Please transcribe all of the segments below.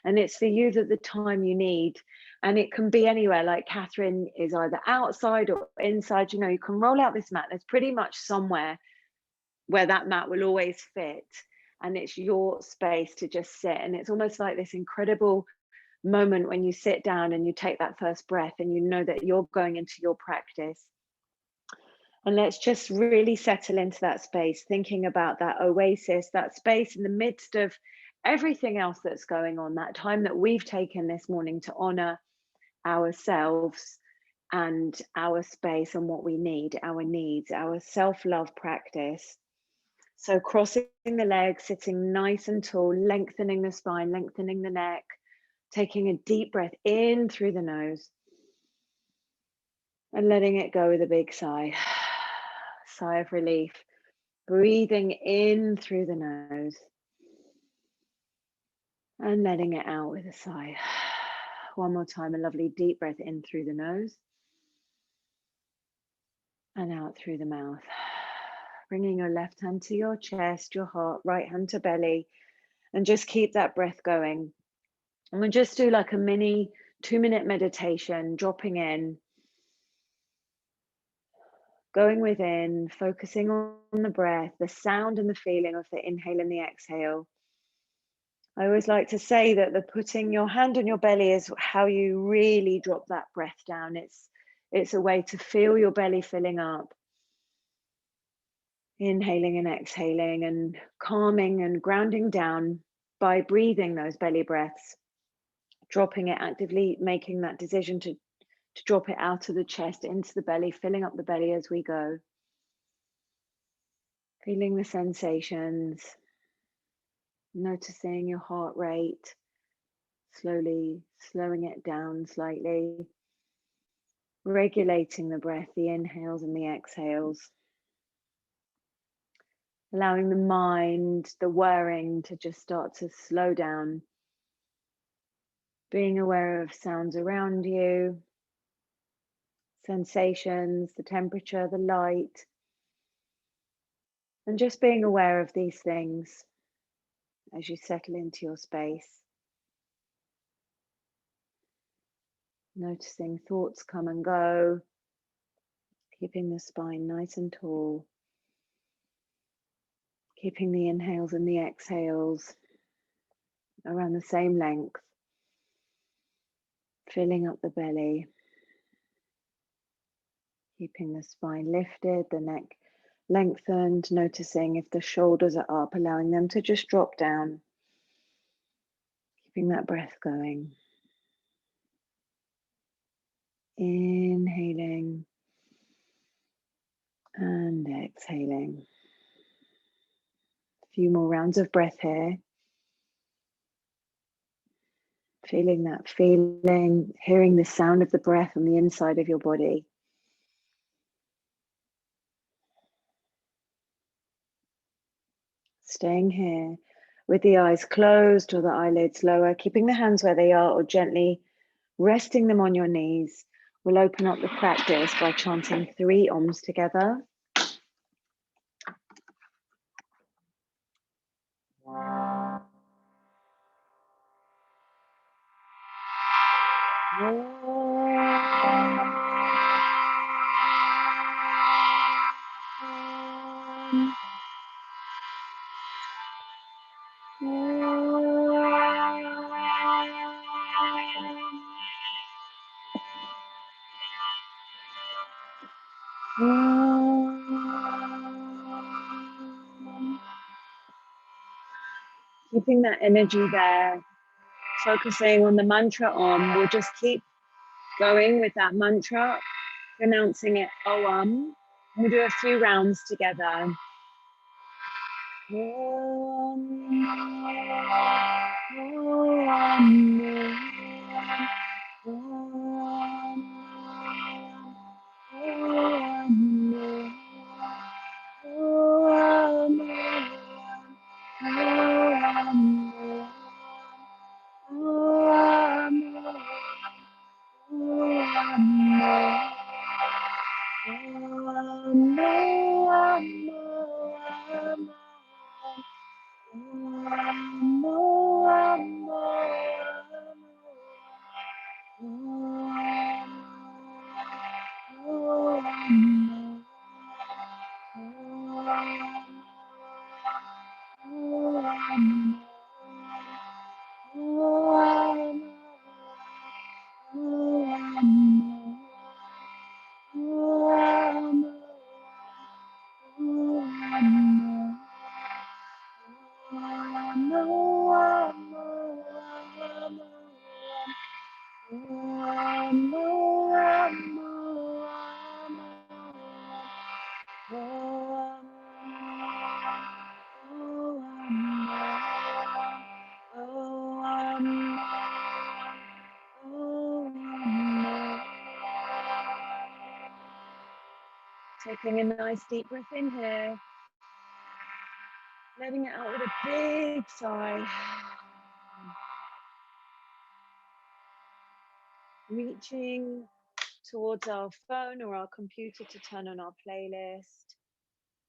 And it's for you that the time you need. And it can be anywhere, like Catherine is either outside or inside. You know, you can roll out this mat. There's pretty much somewhere where that mat will always fit. And it's your space to just sit. And it's almost like this incredible moment when you sit down and you take that first breath and you know that you're going into your practice. And let's just really settle into that space, thinking about that oasis, that space in the midst of everything else that's going on, that time that we've taken this morning to honor ourselves and our space and what we need, our needs, our self-love practice. So crossing the legs, sitting nice and tall, lengthening the spine, lengthening the neck, taking a deep breath in through the nose and letting it go with a big sigh. Sigh of relief. Breathing in through the nose and letting it out with a sigh. One more time, a lovely deep breath in through the nose and out through the mouth. Bringing your left hand to your chest, your heart, right hand to belly, and just keep that breath going. And we'll just do like a mini 2-minute meditation, dropping in, going within, focusing on the breath, the sound and the feeling of the inhale and the exhale. I always like to say that the putting your hand on your belly is how you really drop that breath down. It's a way to feel your belly filling up. Inhaling and exhaling and calming and grounding down by breathing those belly breaths, dropping it actively, making that decision to drop it out of the chest into the belly, filling up the belly as we go. Feeling the sensations, noticing your heart rate, slowly slowing it down slightly, regulating the breath, the inhales and the exhales, allowing the mind, the whirring to just start to slow down, being aware of sounds around you, sensations, the temperature, the light, and just being aware of these things as you settle into your space. Noticing thoughts come and go, keeping the spine nice and tall, keeping the inhales and the exhales around the same length, filling up the belly, keeping the spine lifted, the neck lengthened, noticing if the shoulders are up, allowing them to just drop down, keeping that breath going. Inhaling and exhaling. A few more rounds of breath here. Feeling that feeling, hearing the sound of the breath on the inside of your body. Staying here with the eyes closed or the eyelids lower, keeping the hands where they are or gently resting them on your knees. We'll open up the practice by chanting 3 Oms together. Keeping that energy there, focusing on the mantra Om. We'll just keep going with that mantra, pronouncing it Om. We'll do a few rounds together. Taking a nice deep breath in here. Letting it out with a big sigh. Reaching towards our phone or our computer to turn on our playlist.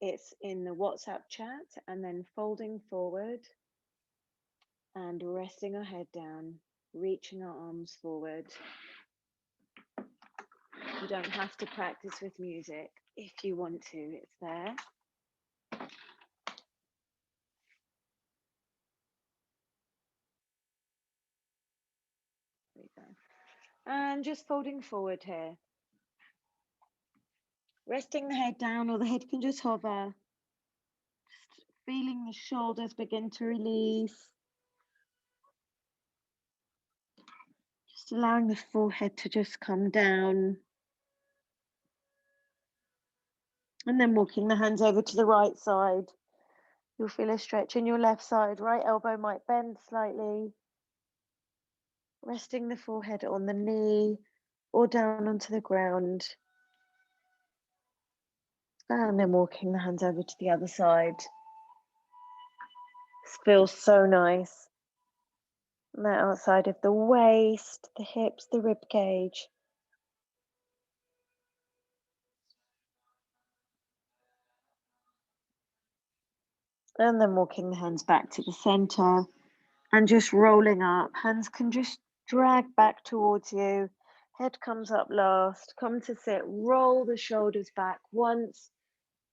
It's in the WhatsApp chat, and then folding forward and resting our head down, reaching our arms forward. You don't have to practice with music. If you want to, it's there. There we go. And just folding forward here. Resting the head down, or the head can just hover. Just feeling the shoulders begin to release. Just allowing the forehead to just come down. And then walking the hands over to the right side. You'll feel a stretch in your left side. Right elbow might bend slightly. Resting the forehead on the knee or down onto the ground. And then walking the hands over to the other side. This feels so nice. And that outside of the waist, the hips, the rib cage. And then walking the hands back to the center and just rolling up. Hands can just drag back towards you. Head comes up last. Come to sit. Roll the shoulders back once,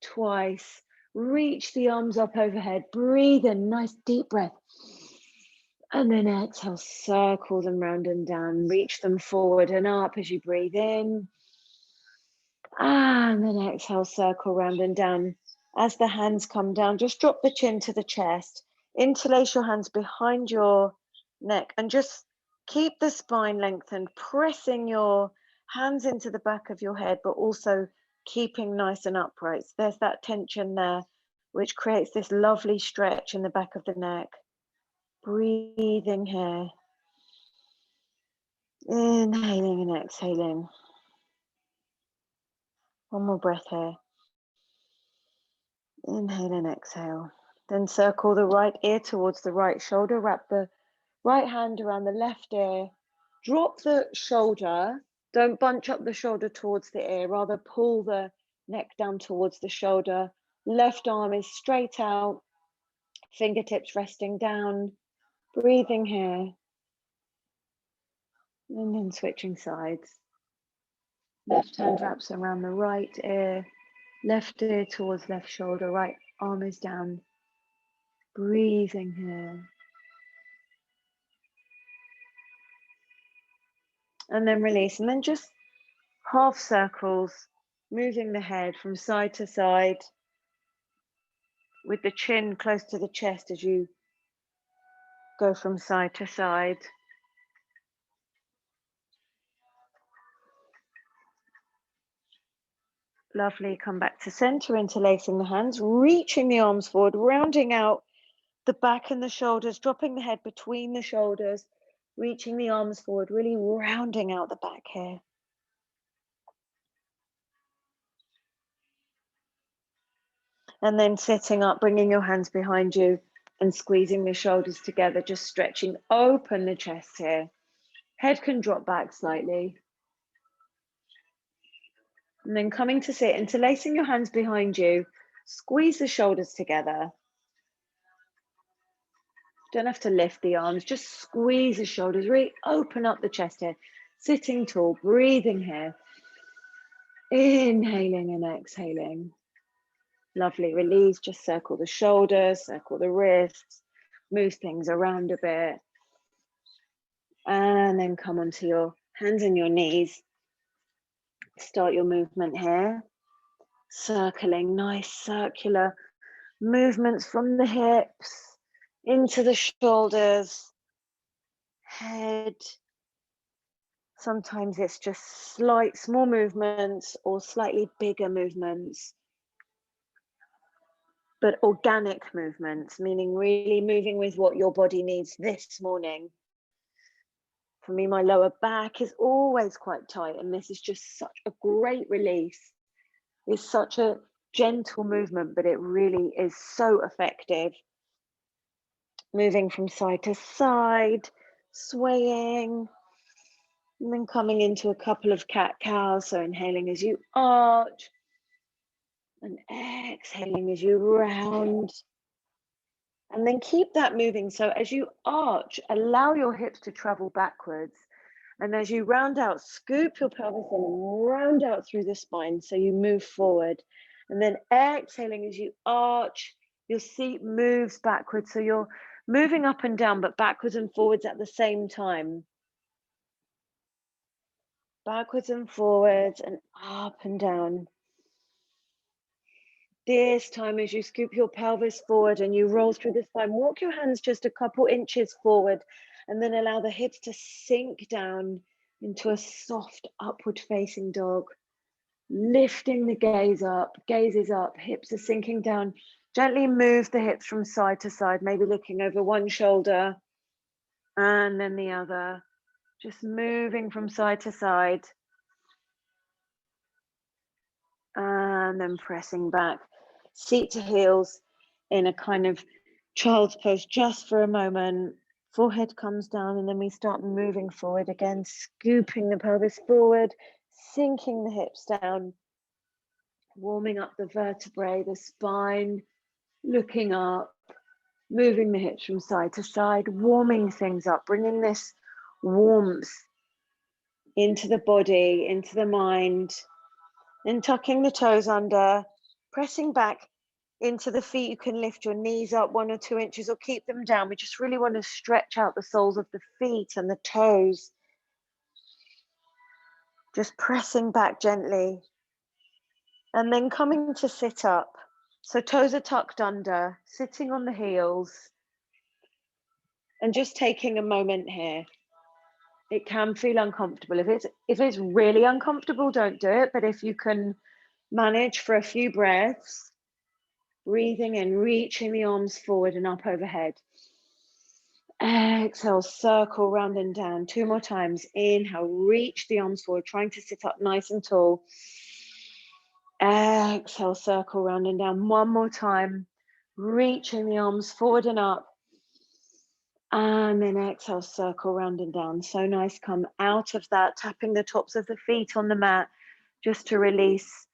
twice. Reach the arms up overhead. Breathe in. Nice deep breath. And then exhale. Circle them round and down. Reach them forward and up as you breathe in. And then exhale. Circle round and down. As the hands come down, just drop the chin to the chest. Interlace your hands behind your neck and just keep the spine lengthened, pressing your hands into the back of your head, but also keeping nice and upright. So there's that tension there, which creates this lovely stretch in the back of the neck. Breathing here. Inhaling and exhaling. One more breath here. Inhale and exhale. Then circle the right ear towards the right shoulder. Wrap the right hand around the left ear. Drop the shoulder. Don't bunch up the shoulder towards the ear. Rather pull the neck down towards the shoulder. Left arm is straight out. Fingertips resting down. Breathing here. And then switching sides. Left hand wraps around the right ear. Left ear towards left shoulder. Right arm is down. Breathing here. And then release. And then just half circles, moving the head from side to side with the chin close to the chest as you go from side to side. Lovely. Come back to center, interlacing the hands, reaching the arms forward, rounding out the back and the shoulders, dropping the head between the shoulders, reaching the arms forward, really rounding out the back here. And then sitting up, bringing your hands behind you and squeezing the shoulders together, just stretching open the chest here. Head can drop back slightly. And then coming to sit, interlacing your hands behind you, squeeze the shoulders together. Don't have to lift the arms, just squeeze the shoulders, really open up the chest here. Sitting tall, breathing here. Inhaling and exhaling. Lovely, release, just circle the shoulders, circle the wrists, move things around a bit. And then come onto your hands and your knees. Start your movement here. Circling, nice circular movements from the hips into the shoulders, head. Sometimes it's just slight, small movements or slightly bigger movements, but organic movements, meaning really moving with what your body needs this morning. For me, my lower back is always quite tight, and this is just such a great release. It's such a gentle movement, but it really is so effective. Moving from side to side, swaying, and then coming into a couple of cat-cows. So inhaling as you arch, and exhaling as you round. And then keep that moving. So as you arch, allow your hips to travel backwards. And as you round out, scoop your pelvis in and round out through the spine. So you move forward. And then exhaling as you arch, your seat moves backwards. So you're moving up and down, but backwards and forwards at the same time. Backwards and forwards and up and down. This time, as you scoop your pelvis forward and you roll through the spine, walk your hands just a couple inches forward and then allow the hips to sink down into a soft upward facing dog. Lifting the gaze up, gaze is up, hips are sinking down. Gently move the hips from side to side, maybe looking over one shoulder and then the other. Just moving from side to side. And then pressing back. Seat to heels in a kind of child's pose just for a moment. Forehead comes down and then we start moving forward again, scooping the pelvis forward, sinking the hips down, warming up the vertebrae, the spine, looking up, moving the hips from side to side, warming things up, bringing this warmth into the body, into the mind, and tucking the toes under, pressing back into the feet. You can lift your knees up 1 or 2 inches or keep them down. We just really want to stretch out the soles of the feet and the toes. Just pressing back gently. And then coming to sit up. So toes are tucked under, sitting on the heels. And just taking a moment here. It can feel uncomfortable. If it's really uncomfortable, don't do it. But if you can manage for a few breaths, breathing in, reaching the arms forward and up overhead. Exhale, circle round and down. 2 more times. Inhale, reach the arms forward, trying to sit up nice and tall. Exhale, circle round and down. 1 more time. Reaching the arms forward and up. And then exhale, circle round and down. So nice. Come out of that, tapping the tops of the feet on the mat, just to release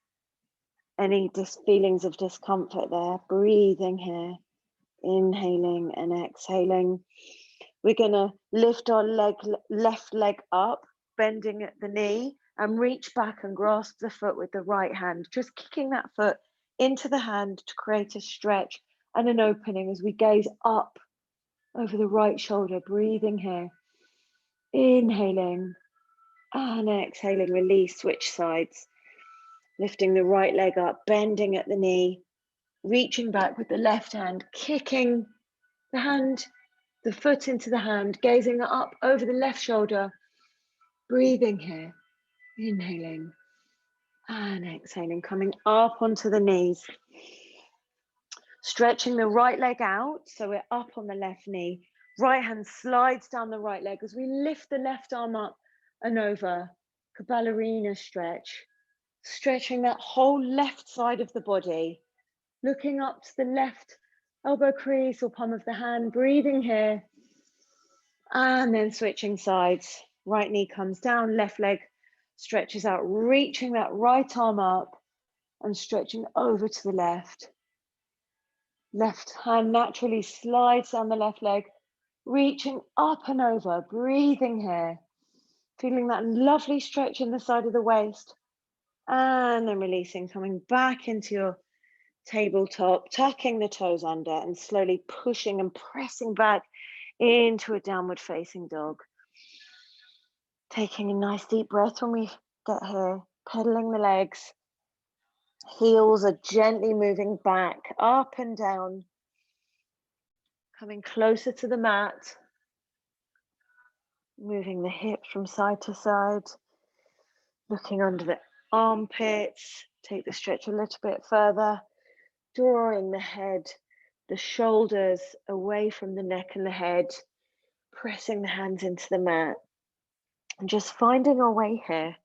any feelings of discomfort there. Breathing here. Inhaling and exhaling. We're going to lift our left leg up, bending at the knee, and reach back and grasp the foot with the right hand. Just kicking that foot into the hand to create a stretch and an opening as we gaze up over the right shoulder. Breathing here. Inhaling and exhaling. Release, switch sides. Lifting the right leg up, bending at the knee, reaching back with the left hand, kicking the foot into the hand, gazing up over the left shoulder, breathing here, inhaling and exhaling, coming up onto the knees, stretching the right leg out, so we're up on the left knee, right hand slides down the right leg as we lift the left arm up and over, ballerina stretch, stretching that whole left side of the body, looking up to the left elbow crease or palm of the hand, breathing here, and then switching sides. Right knee comes down, left leg stretches out, reaching that right arm up and stretching over to the left. Left hand naturally slides down the left leg, reaching up and over, breathing here, feeling that lovely stretch in the side of the waist, and then releasing, coming back into your tabletop, tucking the toes under and slowly pushing and pressing back into a downward facing dog. Taking a nice deep breath when we get here, pedaling the legs. Heels are gently moving back, up and down. Coming closer to the mat. Moving the hips from side to side. Looking under the armpits. Take the stretch a little bit further. Drawing the head, the shoulders away from the neck and the head. Pressing the hands into the mat. And just finding our way here.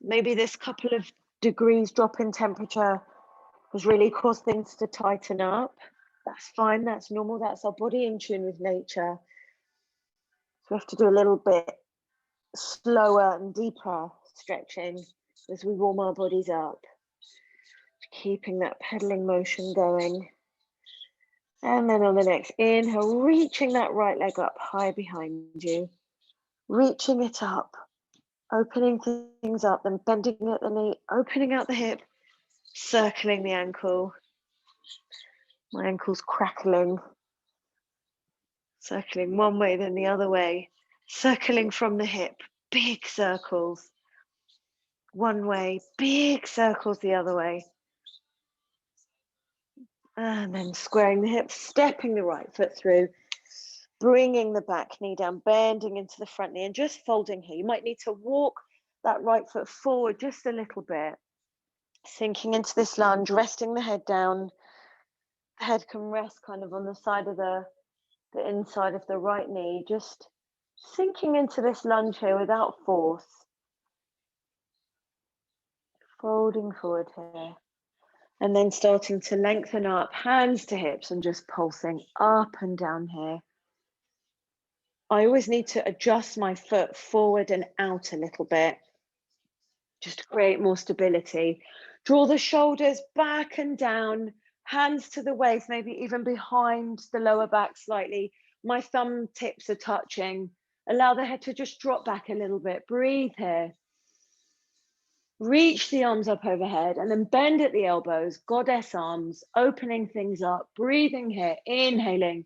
Maybe this couple of degrees drop in temperature has really caused things to tighten up. That's fine, that's normal, that's our body in tune with nature. So we have to do a little bit slower and deeper stretching as we warm our bodies up. Keeping that pedaling motion going. And then on the next inhale, reaching that right leg up high behind you. Reaching it up, opening things up, then bending at the knee, opening out the hip, circling the ankle. My ankle's crackling. Circling one way, then the other way. Circling from the hip, big circles. One way, big circles the other way. And then squaring the hips, stepping the right foot through, bringing the back knee down, bending into the front knee, and just folding here. You might need to walk that right foot forward just a little bit, sinking into this lunge, resting the head down. The head can rest kind of on the side of the inside of the right knee, just sinking into this lunge here without force. Folding forward here. And then starting to lengthen up, hands to hips, and just pulsing up and down here. I always need to adjust my foot forward and out a little bit, just to create more stability. Draw the shoulders back and down, hands to the waist, maybe even behind the lower back slightly. My thumb tips are touching. Allow the head to just drop back a little bit. Breathe here. Reach the arms up overhead and then bend at the elbows, goddess arms, opening things up, breathing here, inhaling,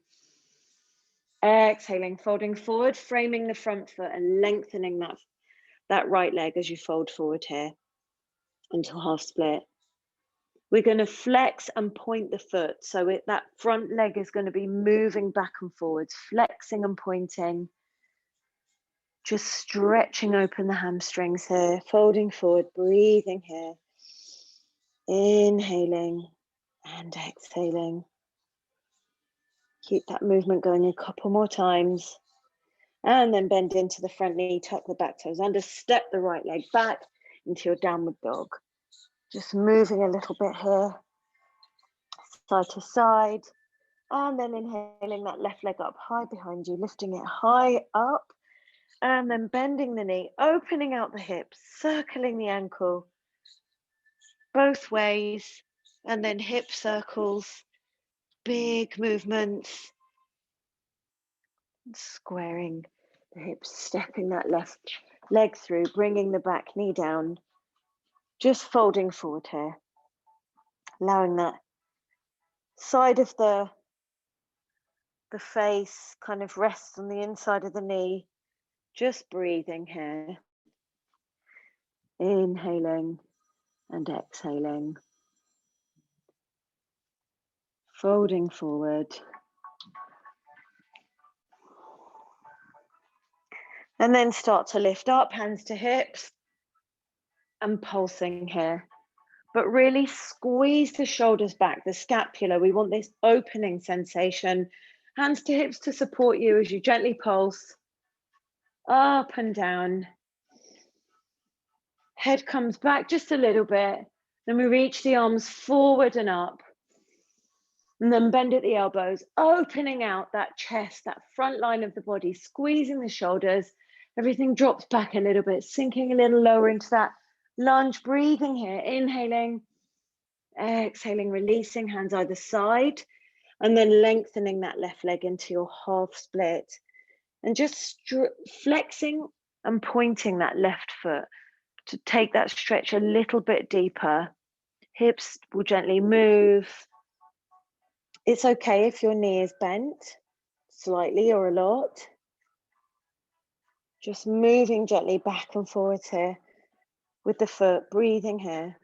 exhaling, folding forward, framing the front foot and lengthening that right leg as you fold forward here until half split. We're going to flex and point the foot. So that front leg is going to be moving back and forwards, flexing and pointing. Just stretching open the hamstrings here, folding forward, breathing here. Inhaling and exhaling. Keep that movement going a couple more times. And then bend into the front knee, tuck the back toes under, step the right leg back into your downward dog. Just moving a little bit here, side to side. And then inhaling that left leg up high behind you, lifting it high up. And then bending the knee, opening out the hips, circling the ankle both ways, and then hip circles, big movements, squaring the hips, stepping that left leg through, bringing the back knee down, just folding forward here, allowing that side of the face kind of rests on the inside of the knee, just breathing here. Inhaling and exhaling. Folding forward. And then start to lift up, hands to hips, and pulsing here. But really squeeze the shoulders back, the scapula. We want this opening sensation. Hands to hips to support you as you gently pulse up and down. Head comes back just a little bit. Then we reach the arms forward and up. And then bend at the elbows, opening out that chest, that front line of the body, squeezing the shoulders. Everything drops back a little bit, sinking a little lower into that lunge, breathing here, inhaling, exhaling, releasing, hands either side, and then lengthening that left leg into your half split. And just flexing and pointing that left foot to take that stretch a little bit deeper. Hips will gently move. It's okay if your knee is bent slightly or a lot. Just moving gently back and forwards here with the foot, breathing here.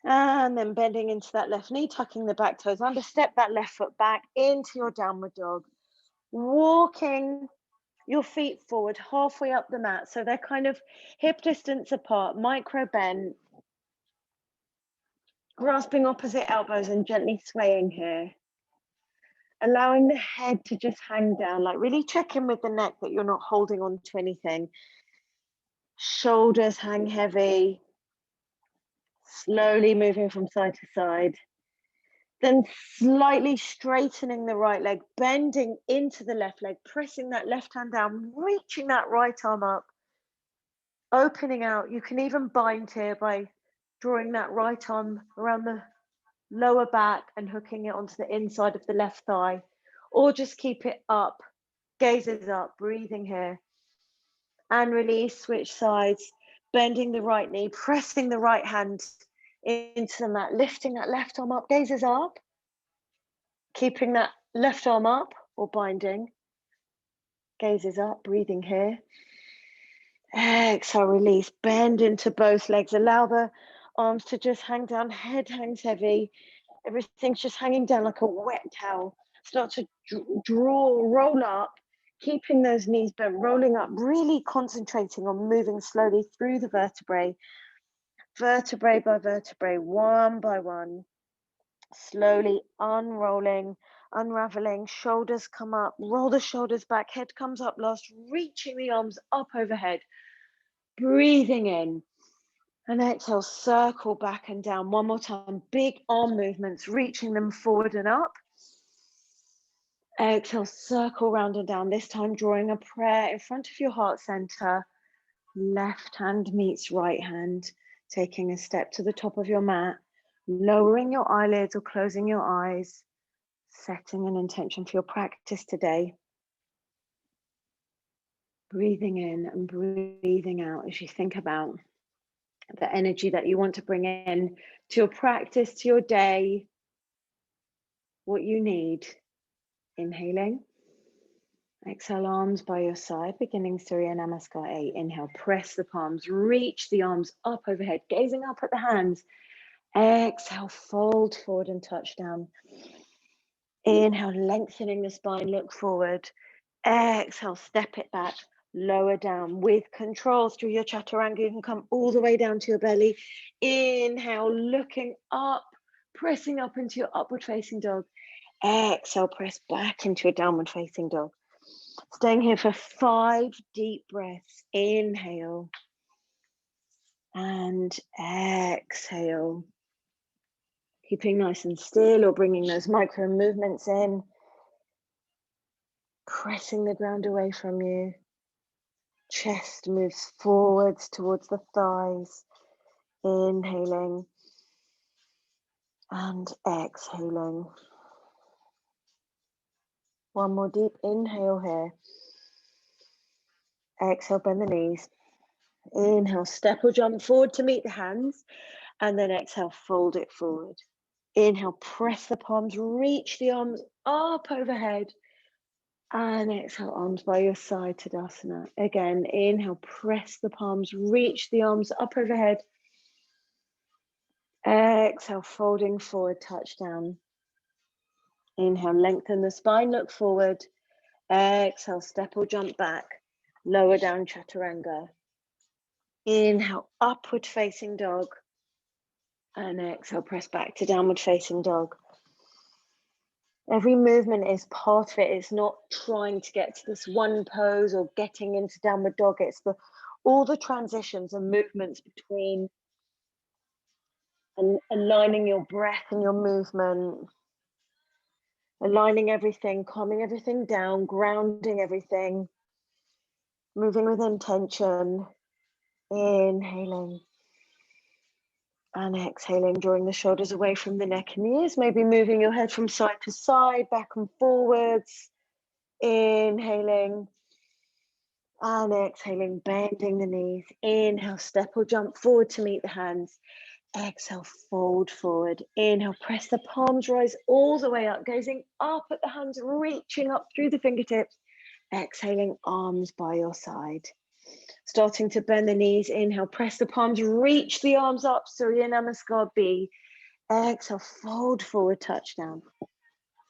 And then bending into that left knee, tucking the back toes under, step that left foot back into your downward dog. Walking your feet forward halfway up the mat. So they're kind of hip distance apart, micro bend. Grasping opposite elbows and gently swaying here. Allowing the head to just hang down, like really check in with the neck that you're not holding on to anything. Shoulders hang heavy. Slowly moving from side to side. Then slightly straightening the right leg, bending into the left leg, pressing that left hand down, reaching that right arm up, opening out. You can even bind here by drawing that right arm around the lower back and hooking it onto the inside of the left thigh, or just keep it up, gazes up, breathing here. And release, switch sides, bending the right knee, pressing the right hand into the mat, lifting that left arm up, gazes up, keeping that left arm up or binding, gazes up, breathing here. Exhale, release, bend into both legs, allow the arms to just hang down, head hangs heavy, everything's just hanging down like a wet towel. Start to roll up, keeping those knees bent, rolling up, really concentrating on moving slowly through the vertebrae, vertebrae by vertebrae, one by one, slowly unrolling, unraveling, shoulders come up, roll the shoulders back, head comes up last, reaching the arms up overhead, breathing in, and exhale, circle back and down. One more time, big arm movements, reaching them forward and up. Exhale, circle round and down, this time drawing a prayer in front of your heart center. Left hand meets right hand, taking a step to the top of your mat, lowering your eyelids or closing your eyes, setting an intention for your practice today. Breathing in and breathing out as you think about the energy that you want to bring in to your practice, to your day, what you need. Inhaling. Exhale, arms by your side, beginning Surya Namaskar 8. Inhale, press the palms, reach the arms up overhead, gazing up at the hands. Exhale, fold forward and touch down. Inhale, lengthening the spine, look forward. Exhale, step it back, lower down with control through your chaturanga. You can come all the way down to your belly. Inhale, looking up, pressing up into your upward facing dog. Exhale, press back into a downward facing dog. Staying here for 5 deep breaths. Inhale and exhale. Keeping nice and still or bringing those micro movements in. Pressing the ground away from you. Chest moves forwards towards the thighs. Inhaling and exhaling. One more deep inhale here. Exhale, bend the knees. Inhale, step or jump forward to meet the hands. And then exhale, fold it forward. Inhale, press the palms, reach the arms up overhead. And exhale, arms by your side, Tadasana. Again, inhale, press the palms, reach the arms up overhead. Exhale, folding forward, touch down. Inhale, lengthen the spine, look forward. Exhale, step or jump back. Lower down, chaturanga. Inhale, upward facing dog. And exhale, press back to downward facing dog. Every movement is part of it. It's not trying to get to this one pose or getting into downward dog. It's all the transitions and movements between and aligning your breath and your movement. Aligning everything, calming everything down, grounding everything. Moving with intention. Inhaling. And exhaling, drawing the shoulders away from the neck and the ears. Maybe moving your head from side to side, back and forwards. Inhaling. And exhaling, bending the knees. Inhale, step or jump forward to meet the hands. Exhale, fold forward. Inhale, press the palms, rise all the way up, gazing up at the hands, reaching up through the fingertips. Exhaling, arms by your side. Starting to bend the knees. Inhale, press the palms, reach the arms up. Surya Namaskar B. Exhale, fold forward, touch down.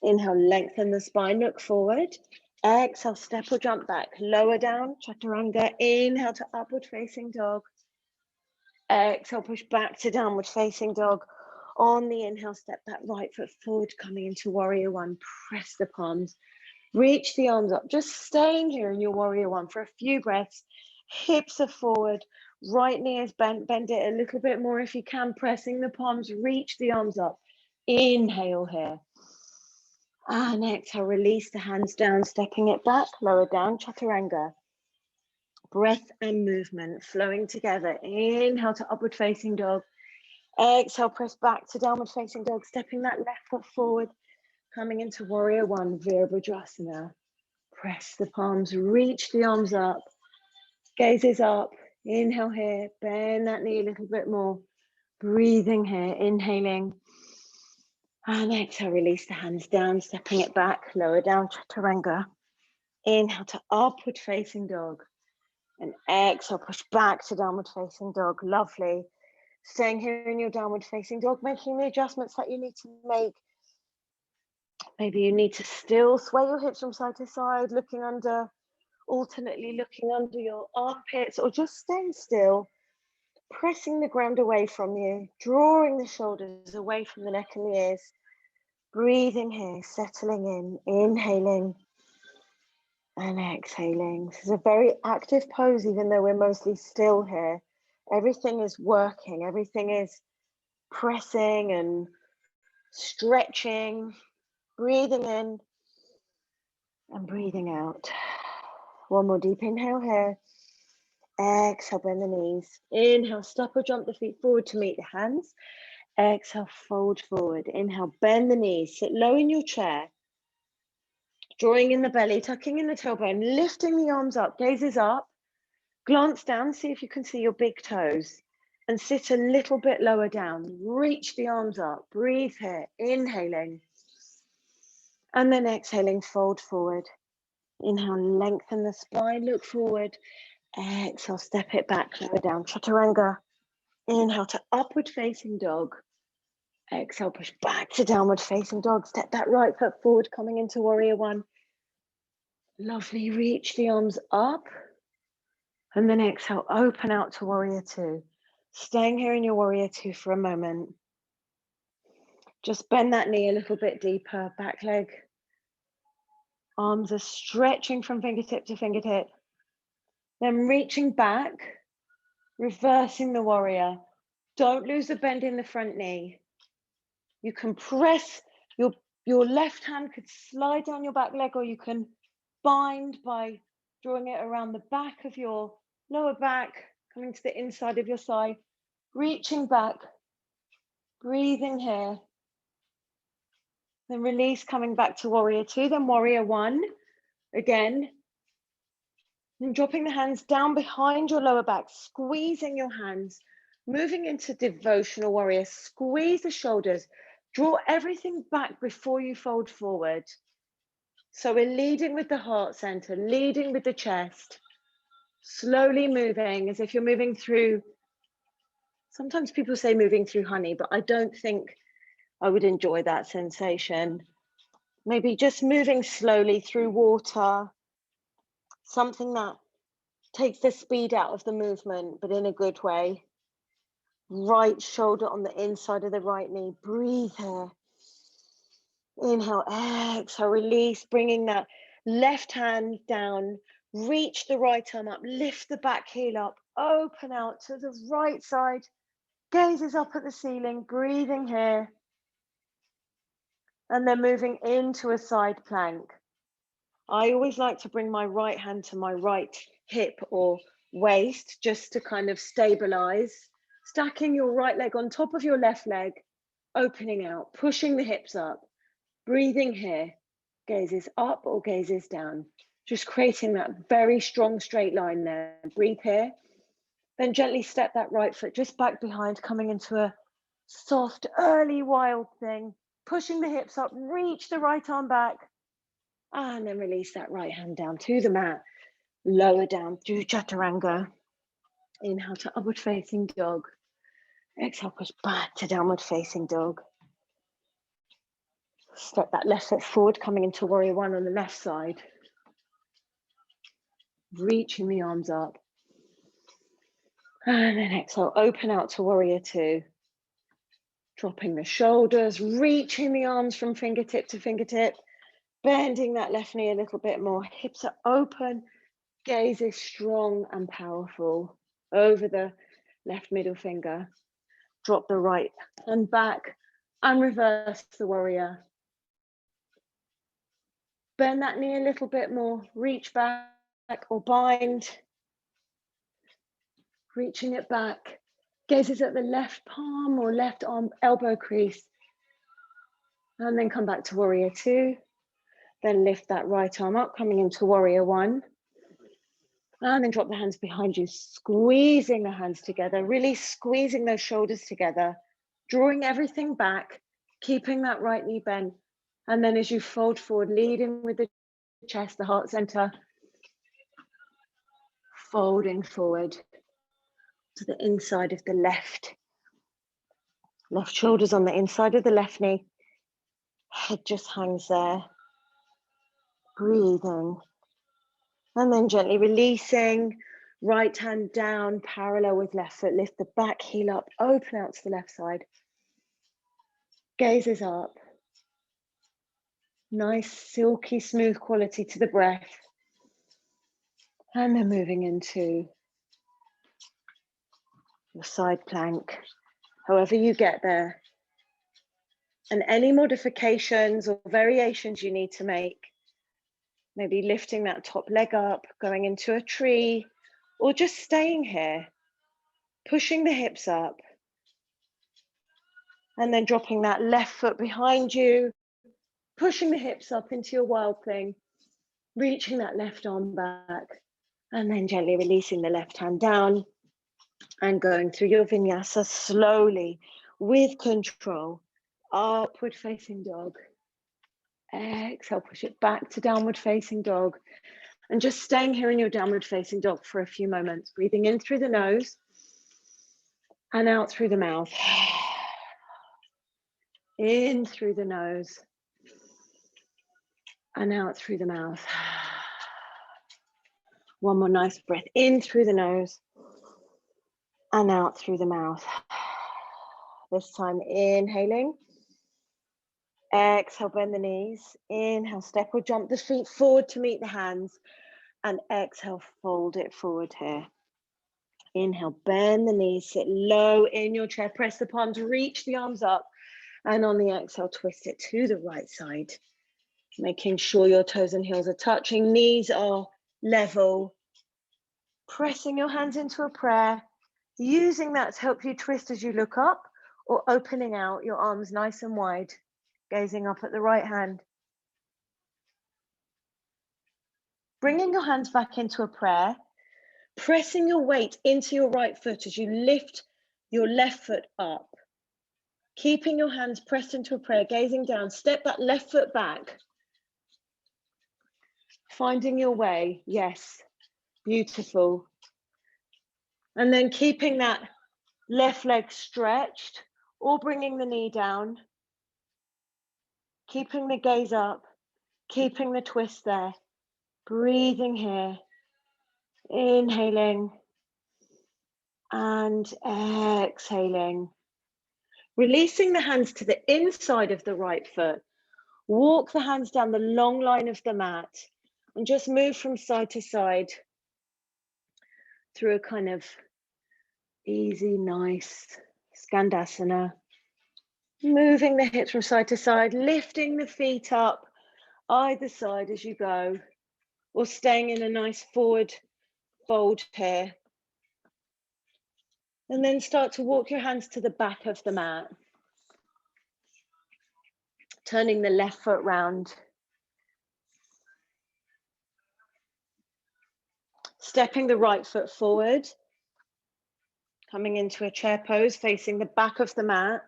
Inhale, lengthen the spine, look forward. Exhale, step or jump back, lower down, chaturanga. Inhale to upward facing dog. Exhale, push back to downward facing dog. On the inhale, step that right foot forward, coming into warrior one. Press the palms, reach the arms up. Just staying here in your warrior one for a few breaths. hips are forward, right knee is bent, bend it a little bit more if you can, pressing the palms, reach the arms up. Inhale here. And exhale, release the hands down, stepping it back, lower down, chaturanga. Breath and movement flowing together. Inhale to upward facing dog. Exhale, press back to downward facing dog, stepping that left foot forward, coming into warrior one, Virabhadrasana. Press the palms, reach the arms up, gazes up. Inhale here, bend that knee a little bit more. Breathing here, inhaling. And exhale, release the hands down, stepping it back, lower down, chaturanga. Inhale to upward facing dog. And exhale, push back to downward facing dog. Lovely. Staying here in your downward facing dog, making the adjustments that you need to make. Maybe you need to still sway your hips from side to side, looking under, alternately looking under your armpits, or just staying still, pressing the ground away from you, drawing the shoulders away from the neck and the ears. Breathing here, settling in, inhaling and exhaling. This is a very active pose, even though we're mostly still here. Everything is working, everything is pressing and stretching. Breathing in and breathing out. One more deep inhale here. Exhale, bend the knees. Inhale, step or jump the feet forward to meet the hands. Exhale, fold forward. Inhale, bend the knees. Sit low in your chair. Drawing in the belly, tucking in the tailbone, lifting the arms up, gazes up. Glance down, see if you can see your big toes. And sit a little bit lower down. Reach the arms up. Breathe here. Inhaling. And then exhaling, fold forward. Inhale, lengthen the spine, look forward. Exhale, step it back, lower down, chaturanga. Inhale to upward facing dog. Exhale, push back to downward facing dog. Step that right foot forward, coming into warrior one. Lovely, reach the arms up. And then exhale, open out to warrior two. Staying here in your warrior two for a moment. Just bend that knee a little bit deeper, back leg. Arms are stretching from fingertip to fingertip. Then reaching back, reversing the warrior. Don't lose the bend in the front knee. You can press, your left hand could slide down your back leg, or you can bind by drawing it around the back of your lower back, coming to the inside of your side, reaching back, breathing here. Then release, coming back to warrior two, then warrior one again. And dropping the hands down behind your lower back, squeezing your hands, moving into devotional warrior. Squeeze the shoulders, draw everything back before you fold forward. So we're leading with the heart center, leading with the chest, slowly moving as if you're moving through, sometimes people say moving through honey, but I don't think I would enjoy that sensation. Maybe just moving slowly through water, something that takes the speed out of the movement, but in a good way. Right shoulder on the inside of the right knee. Breathe here. Inhale, exhale, release, bringing that left hand down. Reach the right arm up, lift the back heel up, open out to the right side. Gazes up at the ceiling, breathing here. And then moving into a side plank. I always like to bring my right hand to my right hip or waist, just to kind of stabilize. Stacking your right leg on top of your left leg, opening out, pushing the hips up, breathing here, gazes up or gazes down, just creating that very strong straight line there. Breathe here, then gently step that right foot just back behind, coming into a soft, early wild thing, pushing the hips up, reach the right arm back, and then release that right hand down to the mat, lower down through chaturanga. Inhale to upward facing dog. Exhale, push back to downward facing dog. Step that left foot forward, coming into warrior one on the left side. Reaching the arms up. And then exhale, open out to warrior two. Dropping the shoulders, reaching the arms from fingertip to fingertip. Bending that left knee a little bit more. Hips are open. Gaze is strong and powerful. Over the left middle finger. Drop the right hand back and reverse the warrior. Bend that knee a little bit more. Reach back or bind. Reaching it back. Gaze is at the left palm or left arm elbow crease. And then come back to warrior 2. Then lift that right arm up, coming into warrior 1. And then drop the hands behind you, squeezing the hands together, really squeezing those shoulders together, drawing everything back, keeping that right knee bent. And then as you fold forward, leading with the chest, the heart center, folding forward to the inside of the left shoulder's on the inside of the left knee. Head just hangs there. Breathing. And then gently releasing, right hand down, parallel with left foot. Lift the back heel up, open out to the left side. Gaze is up. Nice, silky, smooth quality to the breath. And then moving into your side plank, however you get there. And any modifications or variations you need to make. Maybe lifting that top leg up, going into a tree, or just staying here, pushing the hips up. And then dropping that left foot behind you, pushing the hips up into your wild thing, reaching that left arm back, and then gently releasing the left hand down and going through your vinyasa slowly with control. Upward facing dog. Exhale, push it back to downward facing dog. And just staying here in your downward facing dog for a few moments. Breathing in through the nose and out through the mouth. In through the nose and out through the mouth. One more nice breath in through the nose and out through the mouth. This time inhaling. Exhale, bend the knees. Inhale, step or jump the feet forward to meet the hands. And exhale, fold it forward here. Inhale, bend the knees, sit low in your chair, press the palms, reach the arms up. And on the exhale, twist it to the right side. Making sure your toes and heels are touching, knees are level. Pressing your hands into a prayer, using that to help you twist as you look up, or opening out your arms nice and wide, gazing up at the right hand. Bringing your hands back into a prayer, pressing your weight into your right foot as you lift your left foot up. Keeping your hands pressed into a prayer, gazing down, step that left foot back. Finding your way, yes, beautiful. And then keeping that left leg stretched or bringing the knee down. Keeping the gaze up, keeping the twist there. Breathing here, inhaling and exhaling. Releasing the hands to the inside of the right foot. Walk the hands down the long line of the mat and just move from side to side through a kind of easy, nice Skandasana. Moving the hips from side to side, lifting the feet up either side as you go, or staying in a nice forward fold here. And then start to walk your hands to the back of the mat. Turning the left foot round. Stepping the right foot forward. Coming into a chair pose, facing the back of the mat.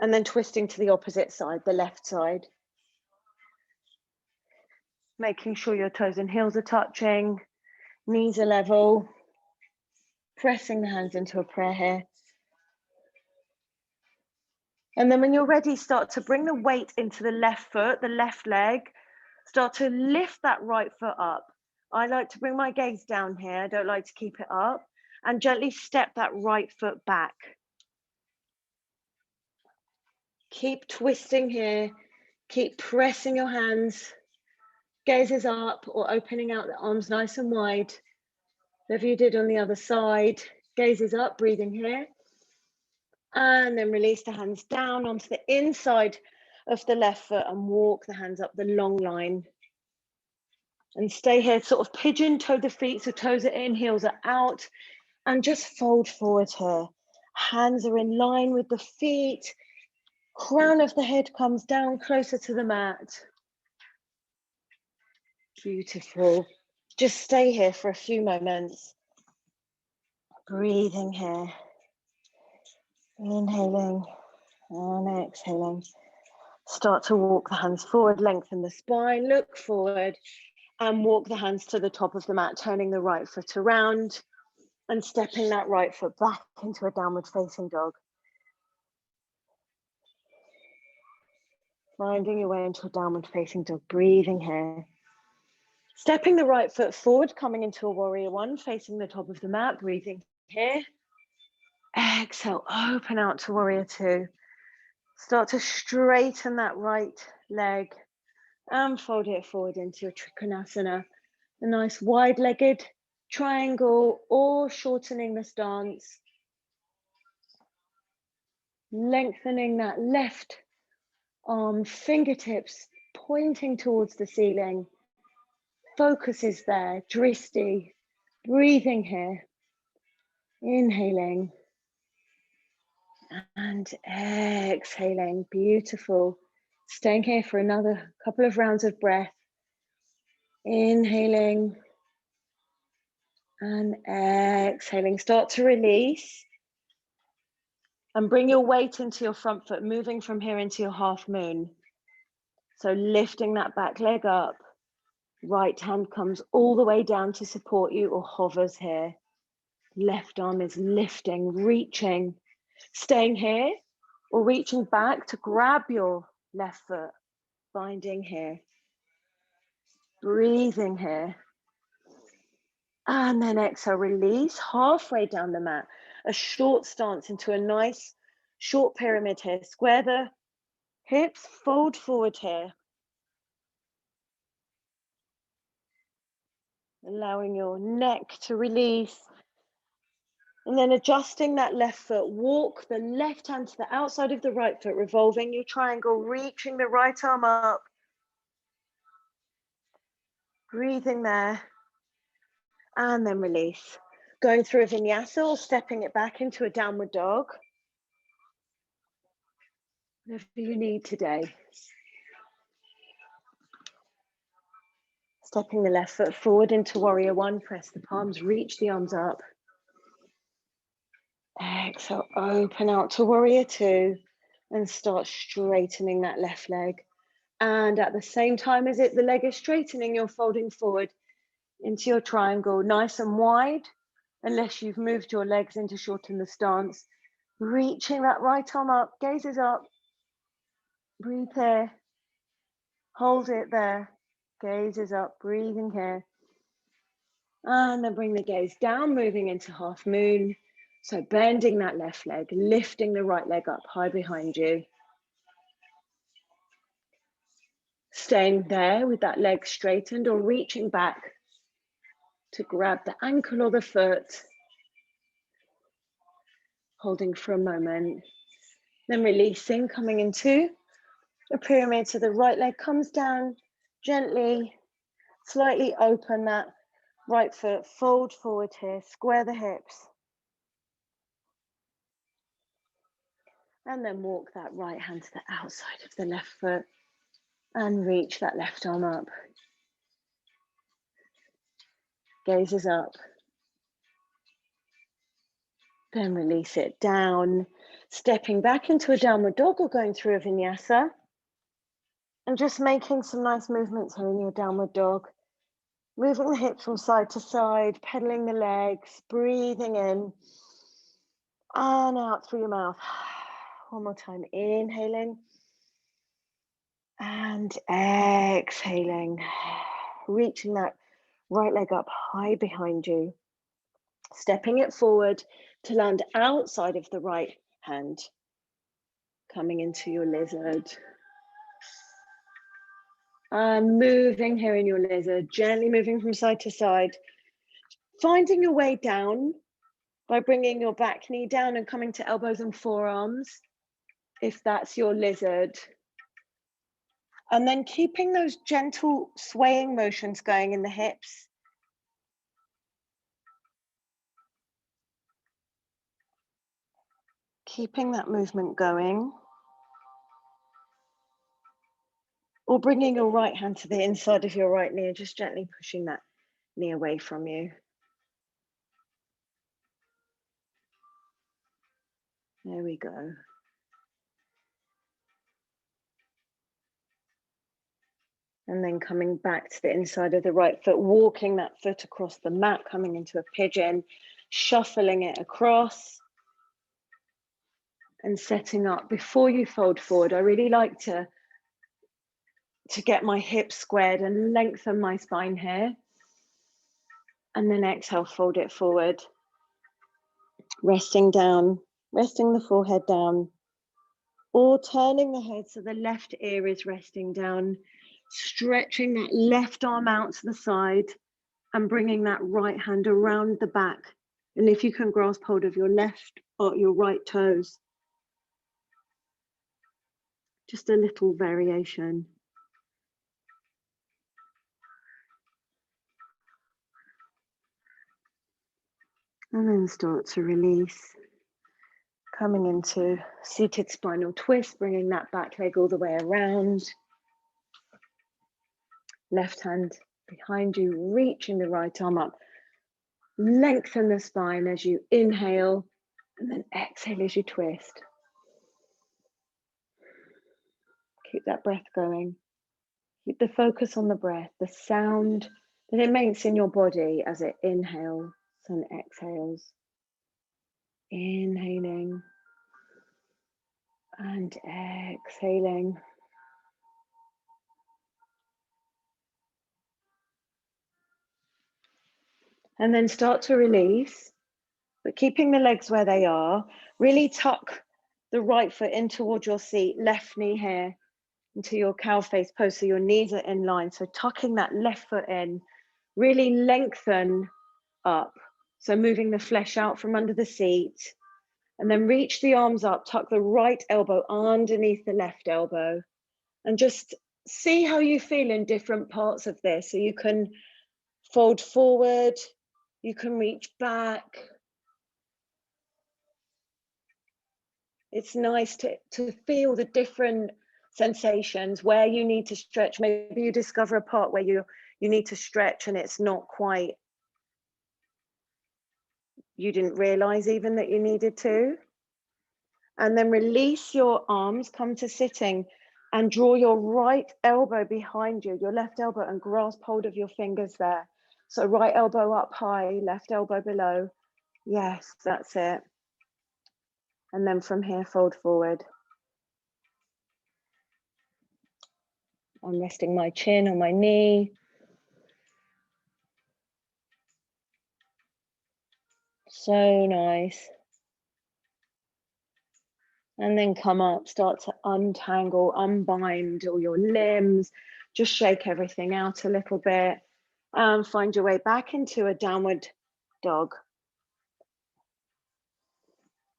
And then twisting to the opposite side, the left side. Making sure your toes and heels are touching, knees are level. Pressing the hands into a prayer here. And then when you're ready, start to bring the weight into the left foot, the left leg. Start to lift that right foot up. I like to bring my gaze down here. I don't like to keep it up. And gently step that right foot back. Keep twisting here. Keep pressing your hands Gazes up or opening out the arms nice and wide. Whatever you did on the other side. Gazes up, breathing here. And then release the hands down onto the inside of the left foot and walk the hands up the long line. And stay here, sort of pigeon toe the feet, so toes are in, heels are out. And just fold forward here. Hands are in line with the feet. Crown of the head comes down closer to the mat. Beautiful. Just stay here for a few moments. Breathing here. Inhaling and exhaling. Start to walk the hands forward, lengthen the spine, look forward and walk the hands to the top of the mat, turning the right foot around and stepping that right foot back into a downward facing dog. Finding your way into a downward facing dog, breathing here. Stepping the right foot forward, coming into a warrior one, facing the top of the mat, breathing here. Exhale, open out to warrior two. Start to straighten that right leg and fold it forward into your Trikonasana. A nice wide-legged triangle or shortening the stance. Lengthening that left arm, fingertips pointing towards the ceiling. Focus is there, dristi. Breathing here. Inhaling. And exhaling, beautiful. Staying here for another couple of rounds of breath. Inhaling and exhaling. Start to release and bring your weight into your front foot, moving from here into your half moon. So lifting that back leg up, right hand comes all the way down to support you or hovers here. Left arm is lifting, reaching, staying here or reaching back to grab your left foot, binding here, breathing here. And then exhale, release halfway down the mat, a short stance into a nice short pyramid here. Square the hips, fold forward here. Allowing your neck to release. And then adjusting that left foot, walk the left hand to the outside of the right foot, revolving your triangle, reaching the right arm up. Breathing there. And then release. Going through a vinyasa or stepping it back into a downward dog. Whatever you need today. Stepping the left foot forward into warrior one, press the palms, reach the arms up. Exhale, open out to warrior two and start straightening that left leg. And at the same time as the leg is straightening, you're folding forward into your triangle, nice and wide, unless you've moved your legs in to shorten the stance. Reaching that right arm up, gazes up, breathe here, hold it there, gazes up, breathing here. And then bring the gaze down, moving into half moon. So bending that left leg, lifting the right leg up high behind you. Staying there with that leg straightened or reaching back to grab the ankle or the foot. Holding for a moment. Then releasing, coming into a pyramid. So the right leg comes down gently, slightly open that right foot, fold forward here, square the hips. And then walk that right hand to the outside of the left foot and reach that left arm up. Gazes up. Then release it down, stepping back into a downward dog or going through a vinyasa. And just making some nice movements here in your downward dog. Moving the hips from side to side, pedaling the legs, breathing in and out through your mouth. One more time, inhaling and exhaling. Reaching that right leg up high behind you. Stepping it forward to land outside of the right hand. Coming into your lizard. Moving here in your lizard, gently moving from side to side, finding your way down by bringing your back knee down and coming to elbows and forearms, if that's your lizard. And then keeping those gentle swaying motions going in the hips. Keeping that movement going. Or bringing your right hand to the inside of your right knee and just gently pushing that knee away from you. There we go. And then coming back to the inside of the right foot, walking that foot across the mat, coming into a pigeon, shuffling it across and setting up. Before you fold forward, I really like to get my hips squared and lengthen my spine here. And then exhale, fold it forward. Resting down, resting the forehead down, or turning the head so the left ear is resting down, stretching that left arm out to the side and bringing that right hand around the back. And if you can grasp hold of your left or your right toes, just a little variation. And then start to release. Coming into seated spinal twist, bringing that back leg all the way around. Left hand behind you, reaching the right arm up. Lengthen the spine as you inhale, and then exhale as you twist. Keep that breath going. Keep the focus on the breath, the sound that it makes in your body as it inhales and exhales. Inhaling and exhaling. And then start to release, but keeping the legs where they are. Really tuck the right foot in towards your seat, left knee here into your cow face pose, so your knees are in line. So tucking that left foot in, really lengthen up. So moving the flesh out from under the seat, and then reach the arms up, tuck the right elbow underneath the left elbow, and just see how you feel in different parts of this. So you can fold forward, you can reach back. It's nice to feel the different sensations where you need to stretch. Maybe you discover a part where you need to stretch and it's not quite, you didn't realize even that you needed to. And then release your arms, come to sitting and draw your right elbow behind you, your left elbow, and grasp hold of your fingers there. So right elbow up high, left elbow below. Yes, that's it. And then from here, fold forward. I'm resting my chin on my knee. So nice. And then come up, start to untangle, unbind all your limbs. Just shake everything out a little bit. And find your way back into a downward dog.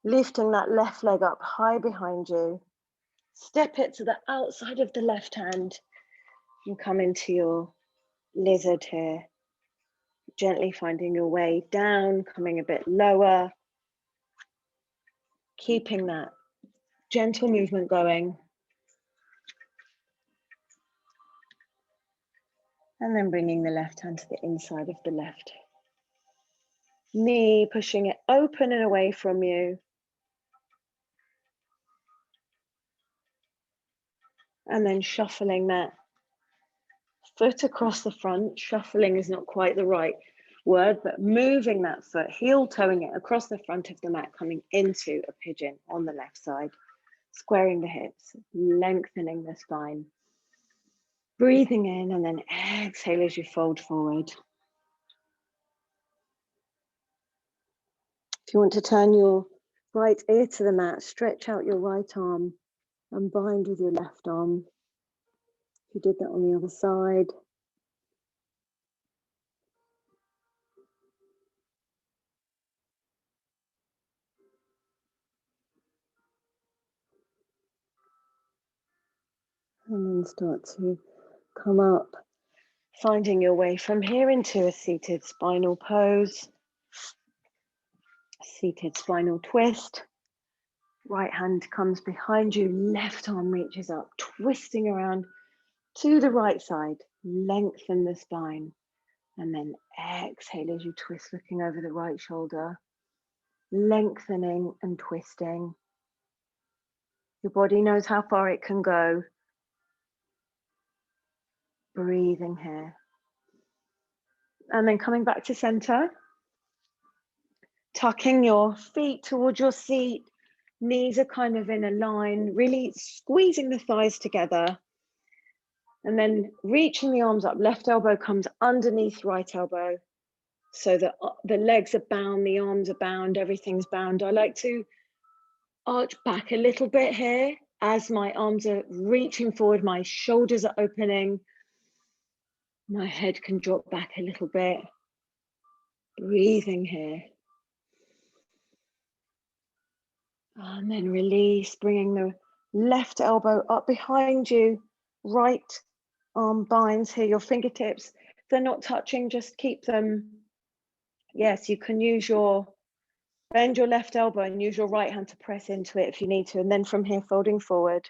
Lifting that left leg up high behind you. Step it to the outside of the left hand. And come into your lizard here. Gently finding your way down, coming a bit lower. Keeping that gentle movement going. And then bringing the left hand to the inside of the left knee, pushing it open and away from you. And then shuffling that foot across the front. Shuffling is not quite the right word, but moving that foot, heel toeing it across the front of the mat, coming into a pigeon on the left side, squaring the hips, lengthening the spine. Breathing in and then exhale as you fold forward. If you want to turn your right ear to the mat, stretch out your right arm and bind with your left arm. You did that on the other side. And then start to come up, finding your way from here into a seated spinal pose, seated spinal twist. Right hand comes behind you, left arm reaches up, twisting around to the right side, lengthen the spine, and then exhale as you twist, looking over the right shoulder, lengthening and twisting. Your body knows how far it can go. Breathing here. And then coming back to center, tucking your feet towards your seat, knees are kind of in a line, really squeezing the thighs together. And then reaching the arms up, left elbow comes underneath right elbow. So that the legs are bound, the arms are bound, everything's bound. I like to arch back a little bit here as my arms are reaching forward, my shoulders are opening, my head can drop back a little bit. Breathing here. And then release, bringing the left elbow up behind you, right arm binds here, your fingertips. If they're not touching, just keep them. Yes, you can bend your left elbow and use your right hand to press into it if you need to. And then from here, folding forward.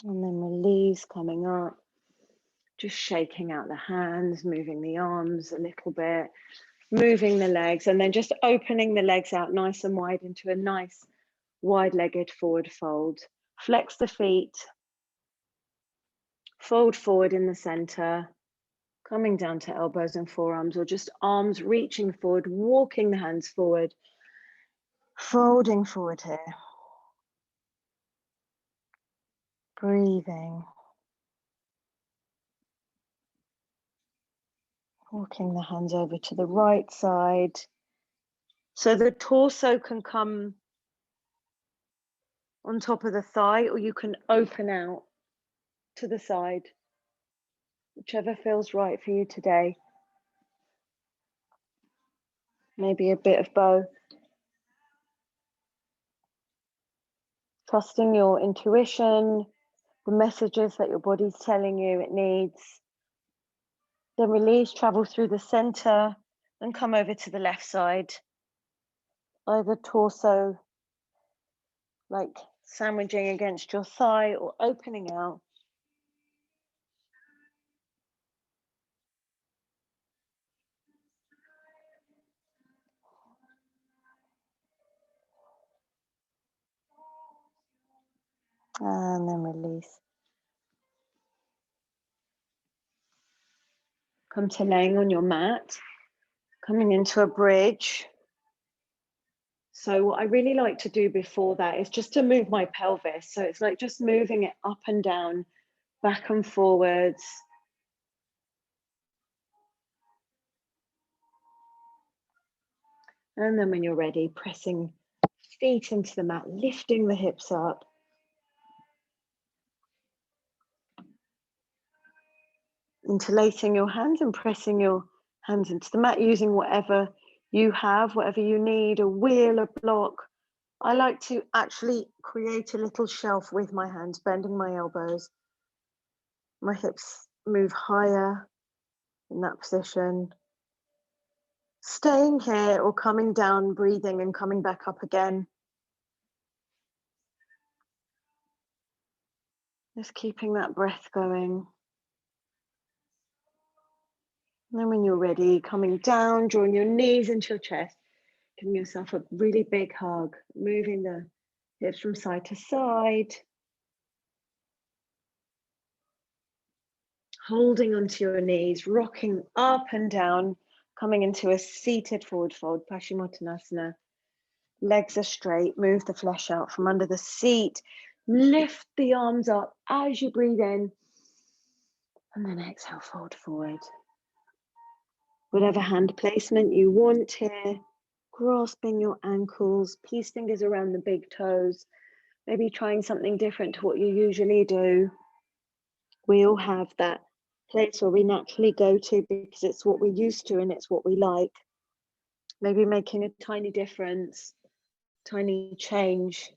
And then release, coming up. Just shaking out the hands, moving the arms a little bit, moving the legs, and then just opening the legs out nice and wide into a nice wide-legged forward fold. Flex the feet, fold forward in the center, coming down to elbows and forearms, or just arms reaching forward, walking the hands forward, folding forward here. Breathing. Walking the hands over to the right side. So the torso can come on top of the thigh, or you can open out to the side, whichever feels right for you today. Maybe a bit of both. Trusting your intuition, the messages that your body's telling you it needs. Then release, travel through the center, and come over to the left side. Either torso, like sandwiching against your thigh, or opening out. And then release. Come to laying on your mat, coming into a bridge. So what I really like to do before that is just to move my pelvis. So it's like just moving it up and down, back and forwards. And then when you're ready, pressing feet into the mat, lifting the hips up. Interlacing your hands and pressing your hands into the mat, using whatever you have, whatever you need, a wheel, a block. I like to actually create a little shelf with my hands, bending my elbows. My hips move higher in that position. Staying here or coming down, breathing and coming back up again. Just keeping that breath going. And then when you're ready, coming down, drawing your knees into your chest, giving yourself a really big hug, moving the hips from side to side. Holding onto your knees, rocking up and down, coming into a seated forward fold, Paschimottanasana. Legs are straight, move the flesh out from under the seat. Lift the arms up as you breathe in. And then exhale, fold forward. Whatever hand placement you want here, grasping your ankles, peace fingers around the big toes, maybe trying something different to what you usually do. We all have that place where we naturally go to because it's what we're used to and it's what we like. Maybe making a tiny difference, tiny change.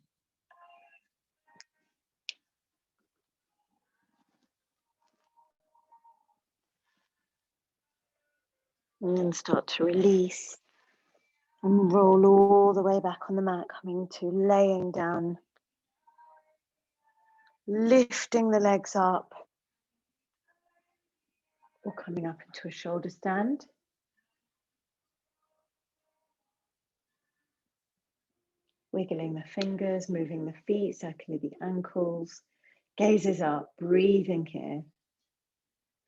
And then start to release and roll all the way back on the mat, coming to laying down, lifting the legs up, or coming up into a shoulder stand. Wiggling the fingers, moving the feet, circling the ankles, gazes up, breathing here,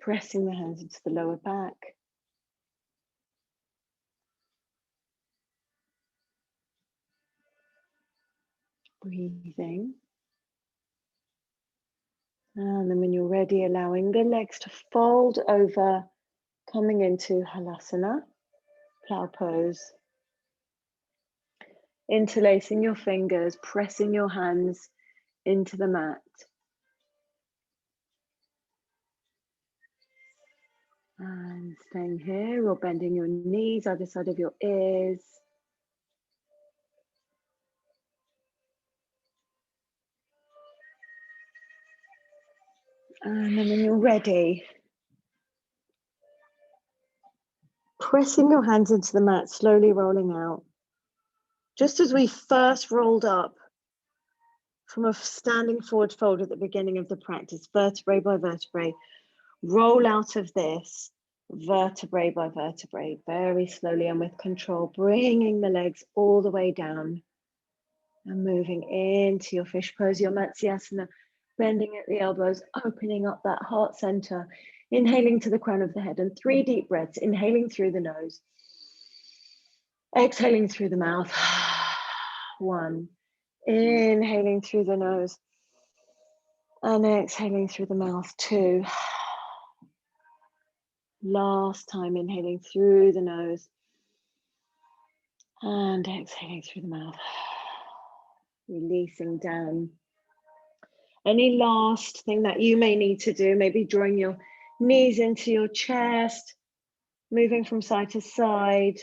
pressing the hands into the lower back. Breathing. And then when you're ready, allowing the legs to fold over, coming into Halasana, Plow pose. Interlacing your fingers, pressing your hands into the mat. And staying here or bending your knees either side of your ears. And then when you're ready, pressing your hands into the mat, slowly rolling out. Just as we first rolled up from a standing forward fold at the beginning of the practice, vertebrae by vertebrae, roll out of this, vertebrae by vertebrae, very slowly and with control, bringing the legs all the way down and moving into your fish pose, your Matsyasana, bending at the elbows, opening up that heart center, inhaling to the crown of the head, and 3 deep breaths, inhaling through the nose, exhaling through the mouth. 1, inhaling through the nose and exhaling through the mouth. 2, last time, inhaling through the nose and exhaling through the mouth, releasing down. Any last thing that you may need to do, maybe drawing your knees into your chest, moving from side to side,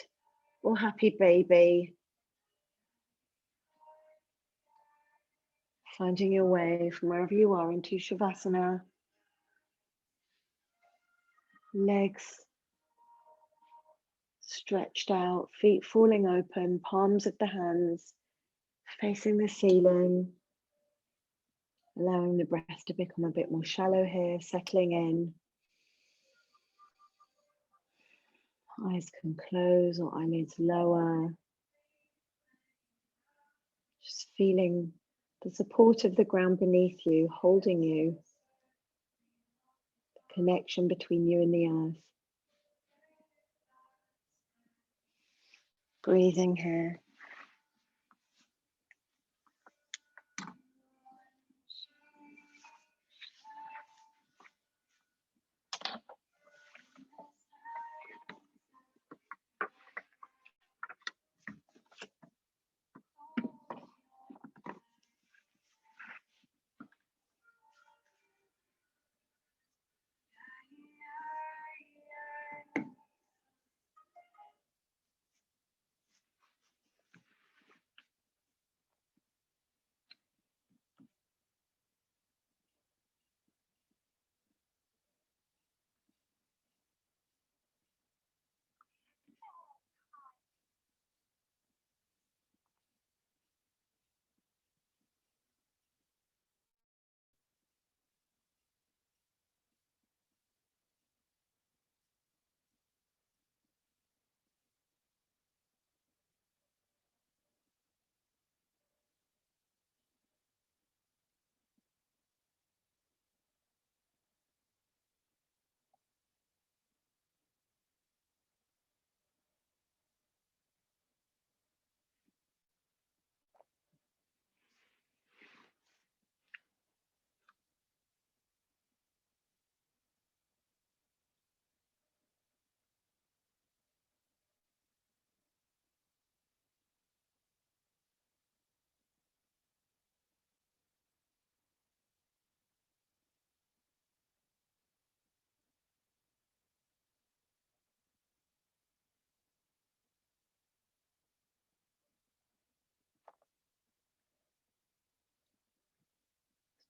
or happy baby. Finding your way from wherever you are into Shavasana. Legs stretched out, feet falling open, palms of the hands facing the ceiling. Allowing the breath to become a bit more shallow here, settling in. Eyes can close or eyelids lower. Just feeling the support of the ground beneath you, holding you. The connection between you and the earth. Breathing here.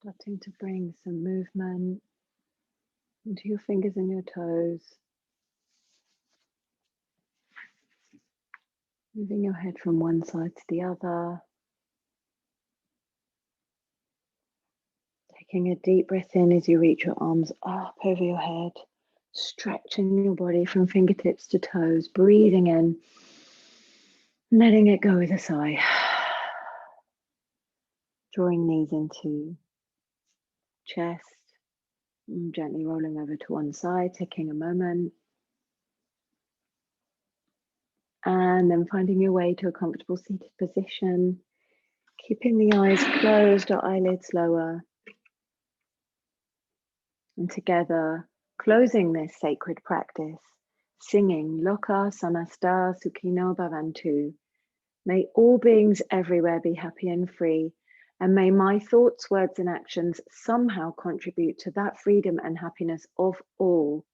Starting to bring some movement into your fingers and your toes. Moving your head from one side to the other. Taking a deep breath in as you reach your arms up over your head. Stretching your body from fingertips to toes. Breathing in. Letting it go with a sigh. Drawing knees into chest. Gently rolling over to one side, taking a moment. And then finding your way to a comfortable seated position. Keeping the eyes closed or eyelids lower. And together, closing this sacred practice, singing Loka Samasta Sukhino Bhavantu. May all beings everywhere be happy and free. And may my thoughts, words, and actions somehow contribute to that freedom and happiness of all.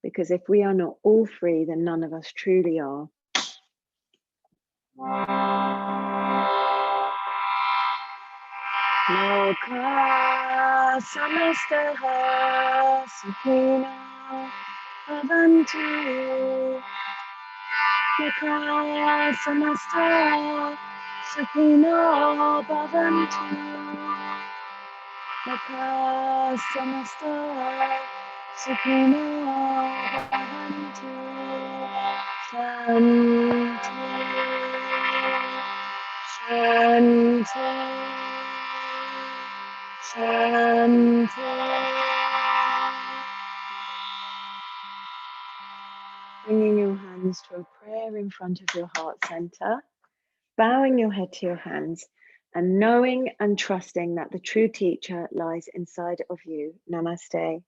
Because if we are not all free, then none of us truly are. Loka Samastaha Sukhino Bhavantu. Loka Samastaha Sukhino Bhavantu. Loka Samastaha Sukhino Bhavantu. Shanti. Shanti. Bringing your hands to a prayer in front of your heart center, bowing your head to your hands, and knowing and trusting that the true teacher lies inside of you. Namaste.